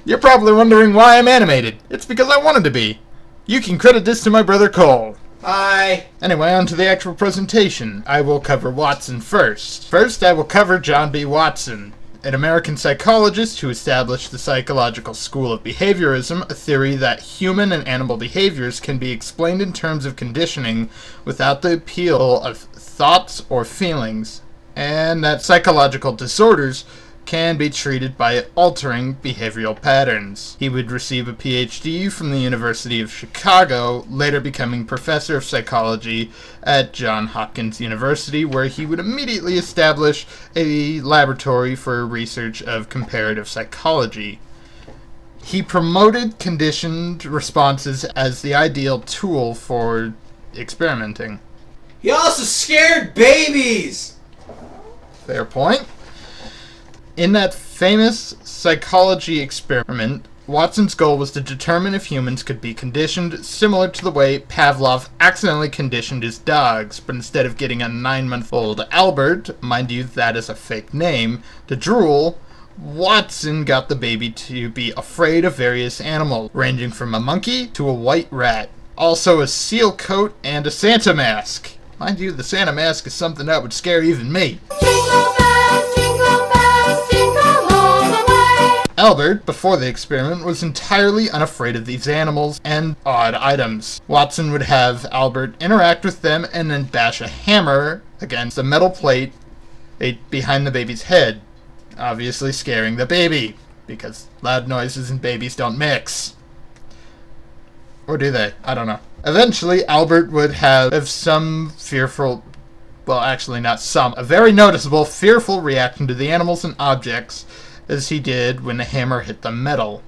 You're probably wondering why I'm animated. It's because I wanted to be. You can credit this to my brother Cole. Hi. Anyway, on to the actual presentation. I will cover Watson first. First, I will cover John B. Watson, an American psychologist who established the psychological school of behaviorism, a theory that human and animal behaviors can be explained in terms of conditioning without the appeal of thoughts or feelings, and that psychological disorders can be treated by altering behavioral patterns. He would receive a PhD from the University of Chicago, later becoming professor of psychology at Johns Hopkins University, where he would immediately establish a laboratory for research of comparative psychology. He promoted conditioned responses as the ideal tool for experimenting. He also scared babies! Fair point. In that famous psychology experiment, Watson's goal was to determine if humans could be conditioned similar to the way Pavlov accidentally conditioned his dogs, but instead of getting a 9-month-old Albert, mind you that is a fake name, to drool, Watson got the baby to be afraid of various animals, ranging from a monkey to a white rat, also a seal coat and a Santa mask. Mind you, the Santa mask is something that would scare even me. Albert, before the experiment, was entirely unafraid of these animals and odd items. Watson would have Albert interact with them and then bash a hammer against a metal plate behind the baby's head, obviously scaring the baby, because loud noises and babies don't mix. Or do they? I don't know. Eventually, Albert would have some fearful, well, actually not some, a very noticeable fearful reaction to the animals and objects, as he did when the hammer hit the metal.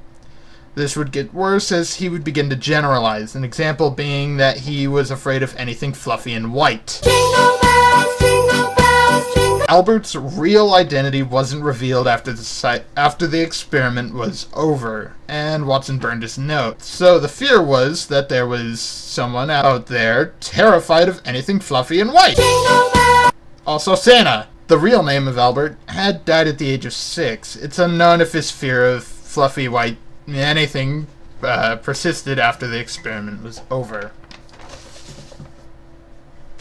This would get worse as he would begin to generalize, an example being that he was afraid of anything fluffy and white. Jingle bells, jingle bells, jingle. Albert's real identity wasn't revealed after the experiment was over, and Watson burned his notes. So the fear was that there was someone out there terrified of anything fluffy and white. Jingle bells. Also Santa. The real name of Albert had died at the age of 6. It's unknown if his fear of fluffy white anything persisted after the experiment was over.